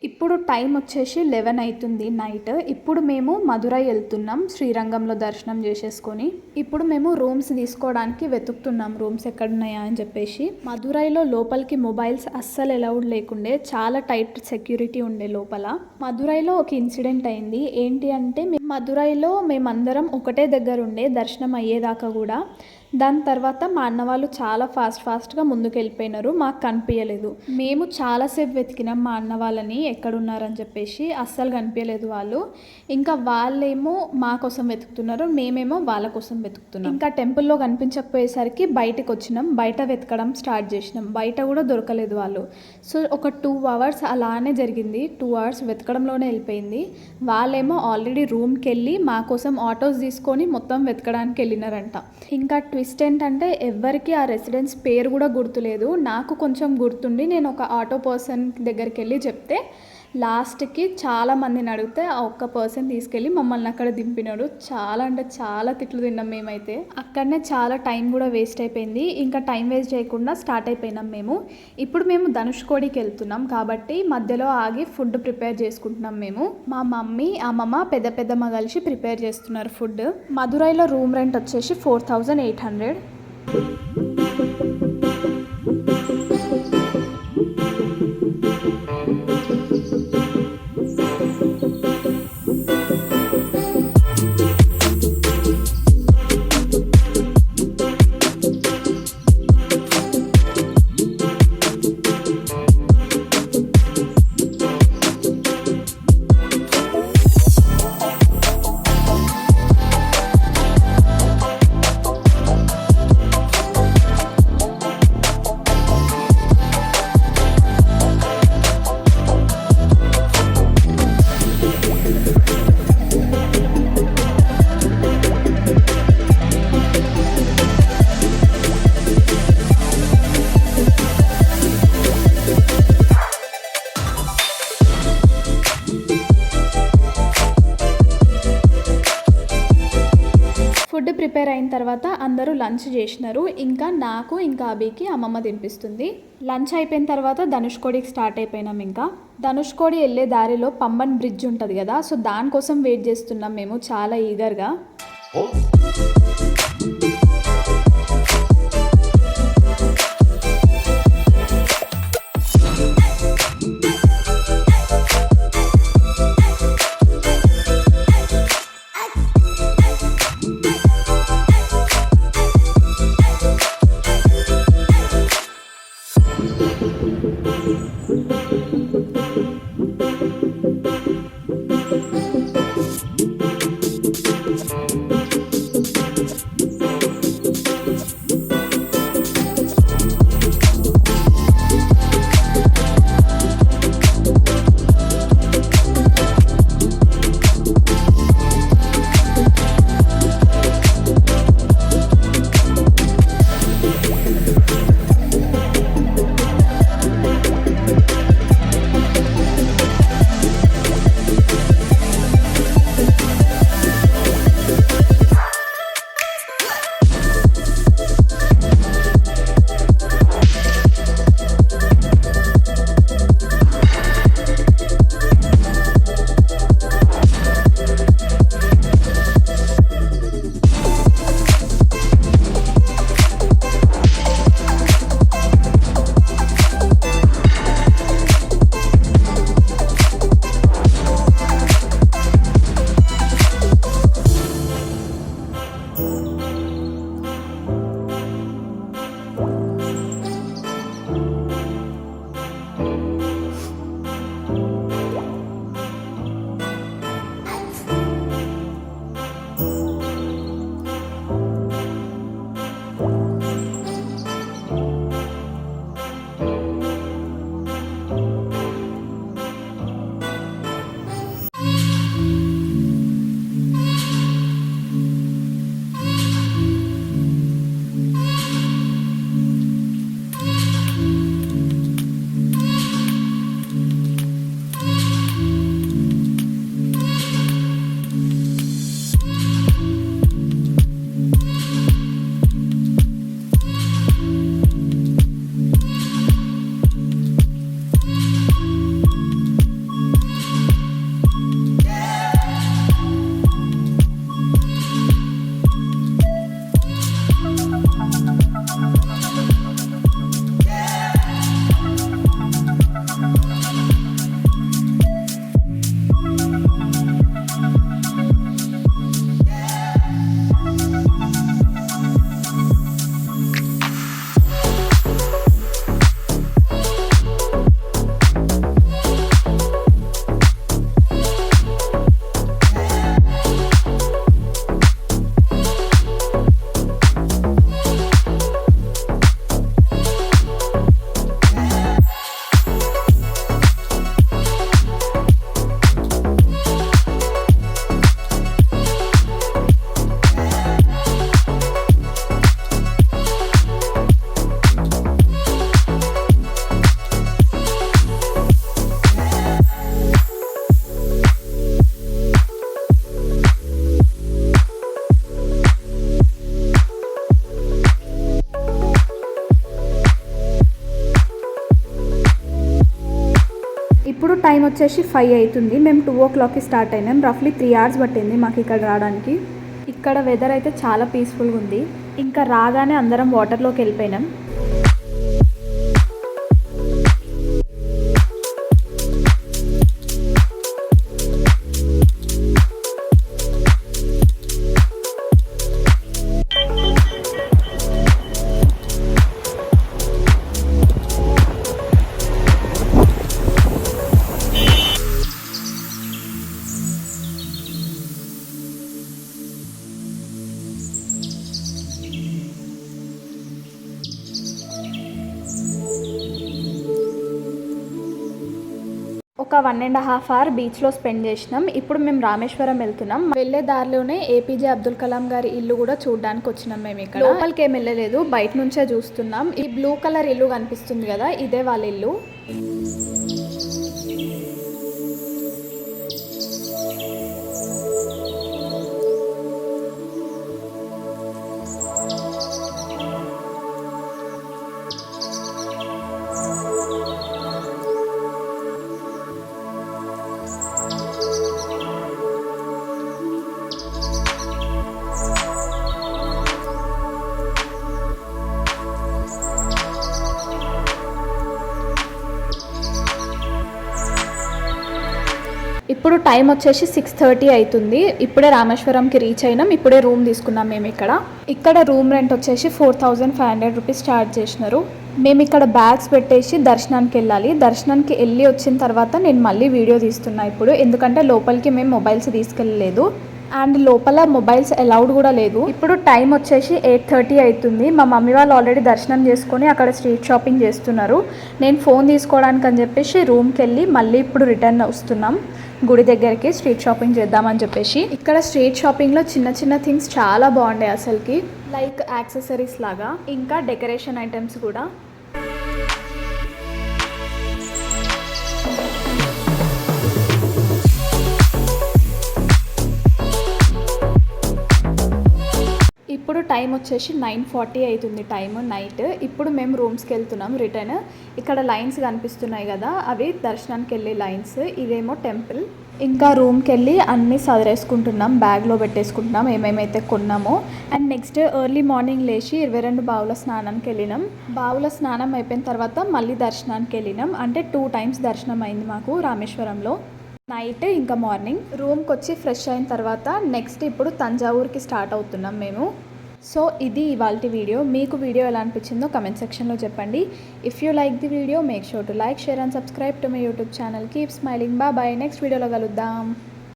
ఇప్పుడు టైం వచ్చేసి 11 అవుతుంది నైట్. ఇప్పుడు మేము మధురై వెళ్తున్నాం శ్రీరంగంలో దర్శనం చేసేసుకొని. ఇప్పుడు మేము రూమ్స్ తీసుకోవడానికి వెతుకుతున్నాం, రూమ్స్ ఎక్కడున్నాయా అని చెప్పేసి. మధురైలో లోపలికి మొబైల్స్ అస్సలు అలౌడ్ లేకుండే, చాలా టైట్ సెక్యూరిటీ ఉండే లోపల. మధురైలో ఒక ఇన్సిడెంట్ అయింది. ఏంటి అంటే మధురైలో మేమందరం ఒకటే దగ్గర ఉండే దర్శనం అయ్యేదాకా కూడా. దాని తర్వాత మా అన్న వాళ్ళు చాలా ఫాస్ట్గా ముందుకు వెళ్ళిపోయినారు, మాకు కనిపించలేదు. మేము చాలాసేపు వెతికినాం మా అన్న వాళ్ళని ఎక్కడున్నారని చెప్పేసి, అస్సలు కనిపించలేదు వాళ్ళు. ఇంకా వాళ్ళేమో మా కోసం వెతుకుతున్నారు, మేమేమో వాళ్ళ కోసం వెతుకుతున్నాం. ఇంకా టెంపుల్లో కనిపించకపోయేసరికి బయటకు వచ్చినాం, బయట వెతకడం స్టార్ట్ చేసినాం. బయట కూడా దొరకలేదు వాళ్ళు. సో ఒక 2 hours అలానే జరిగింది. 2 hours వెతకడంలోనే వెళ్ళిపోయింది. వాళ్ళేమో ఆల్రెడీ రూమ్కి వెళ్ళి మా కోసం ఆటోస్ తీసుకొని మొత్తం వెతకడానికి వెళ్ళినారంట. ఇంకా ట్విస్ట్ ఏంటంటే ఎవరికి ఆ రెసిడెన్స్ పేరు కూడా గుర్తులేదు. నాకు కొంచెం గుర్తుండి నేను ఒక ఆటో పర్సన్ దగ్గరికి వెళ్ళి చెప్తే లాస్ట్కి చాలా మందిని అడిగితే ఆ ఒక్క పర్సన్ తీసుకెళ్ళి మమ్మల్ని అక్కడ దింపినాడు. చాలా అంటే చాలా తిట్లు తిన్నాం మేమైతే. అక్కడనే చాలా టైం కూడా వేస్ట్ అయిపోయింది. ఇంకా టైం వేస్ట్ చేయకుండా స్టార్ట్ అయిపోయినాం మేము. ఇప్పుడు మేము ధనుష్కోడికి వెళ్తున్నాం కాబట్టి మధ్యలో ఆగి ఫుడ్ ప్రిపేర్ చేసుకుంటున్నాం మేము. మా మమ్మీ అమ్మమ్మ పెద్దమ్మ కలిసి ప్రిపేర్ చేస్తున్నారు ఫుడ్. మధురైలో రూమ్ రెంట్ వచ్చేసి 4800. ఫుడ్ ప్రిపేర్ అయిన తర్వాత అందరూ లంచ్ చేసినారు. ఇంకా నాకు ఇంకా అభికి అమ్మమ్మ తినిపిస్తుంది. లంచ్ అయిపోయిన తర్వాత ధనుష్కోడికి స్టార్ట్ అయిపోయినాం. ఇంకా ధనుష్కోడి వెళ్ళే దారిలో పంబన్ బ్రిడ్జ్ ఉంటుంది కదా, సో దానికోసం వెయిట్ చేస్తున్నాం మేము చాలా ఈగర్గా. టైం వచ్చేసి 5 అవుతుంది. మేము 2 o'clockకి స్టార్ట్ అయినాం. రఫ్లీ 3 hours పట్టింది మాకు ఇక్కడ రావడానికి. ఇక్కడ వెదర్ అయితే చాలా పీస్ఫుల్గా ఉంది. ఇంకా రాగానే అందరం వాటర్లోకి వెళ్ళిపోయినాం. ఒక 1.5 hour బీచ్లో స్పెండ్ చేసినాం. ఇప్పుడు మేము రామేశ్వరం వెళ్తున్నాం. వెళ్ళే దారిలోనే ఏపీజే అబ్దుల్ కలాం గారి ఇల్లు కూడా చూడడానికి వచ్చినాం. మేము ఇక్కడ లోపలికి ఏం వెళ్ళలేదు, బయట నుంచే చూస్తున్నాం. ఈ బ్లూ కలర్ ఇల్లు కనిపిస్తుంది కదా, ఇదే వాళ్ళ ఇల్లు. ఇప్పుడు టైం వచ్చేసి 6:30 అవుతుంది. ఇప్పుడే రామేశ్వరంకి రీచ్ అయినాం. ఇప్పుడే రూమ్ తీసుకున్నాం మేము ఇక్కడ రూమ్ రెంట్ వచ్చేసి 4500 రూపీస్ ఛార్జ్ చేసినారు. మేము ఇక్కడ బ్యాగ్స్ పెట్టేసి దర్శనానికి వెళ్ళాలి. దర్శనానికి వెళ్ళి వచ్చిన తర్వాత నేను మళ్ళీ వీడియో తీస్తున్నా ఇప్పుడు, ఎందుకంటే లోపలికి మేము మొబైల్స్ తీసుకెళ్ళలేదు అండ్ లోపల మొబైల్స్ అలౌడ్ కూడా లేదు. ఇప్పుడు టైం వచ్చేసి 8:30 అవుతుంది. మా మమ్మీ వాళ్ళు ఆల్రెడీ దర్శనం చేసుకొని అక్కడ స్ట్రీట్ షాపింగ్ చేస్తున్నారు. నేను ఫోన్ తీసుకోవడానికి అని చెప్పేసి రూమ్కి వెళ్ళి మళ్ళీ ఇప్పుడు రిటర్న్ వస్తున్నాం గుడి దగ్గరికి స్ట్రీట్ షాపింగ్ చేద్దామని చెప్పేసి. ఇక్కడ స్ట్రీట్ షాపింగ్లో చిన్న చిన్న థింగ్స్ చాలా బాగుంటాయి అసలుకి, లైక్ యాక్సెసరీస్ లాగా, ఇంకా డెకరేషన్ ఐటమ్స్ కూడా. ఇప్పుడు టైం వచ్చేసి 9:40 అవుతుంది టైం నైట్. ఇప్పుడు మేము రూమ్స్కి వెళ్తున్నాం రిటర్న్. ఇక్కడ లైన్స్ కనిపిస్తున్నాయి కదా, అవి దర్శనానికి వెళ్ళే లైన్స్. ఇదేమో టెంపుల్. ఇంకా రూమ్కి వెళ్ళి అన్నీ సదరేసుకుంటున్నాం, బ్యాగ్లో పెట్టేసుకుంటున్నాం ఏమేమైతే కొన్నామో. అండ్ నెక్స్ట్ ఎర్లీ మార్నింగ్ లేచి 22 బావుల స్నానానికి వెళ్ళినాం. బావుల స్నానం అయిపోయిన తర్వాత మళ్ళీ దర్శనానికి వెళ్ళినాం. అంటే 2 times దర్శనం అయింది మాకు రామేశ్వరంలో, నైట్ ఇంకా మార్నింగ్. రూమ్కి వచ్చి ఫ్రెష్ అయిన తర్వాత నెక్స్ట్ ఇప్పుడు తంజావూర్కి స్టార్ట్ అవుతున్నాం మేము. సో ఇది ఇవాల్టి వీడియో. మీకు వీడియో ఎలా అనిపించిందో కమెంట్ సెక్షన్లో చెప్పండి. If you like the video make sure to like, share and subscribe to my YouTube channel. Keep smiling. Bye. Next వీడియోలో కలుద్దాం.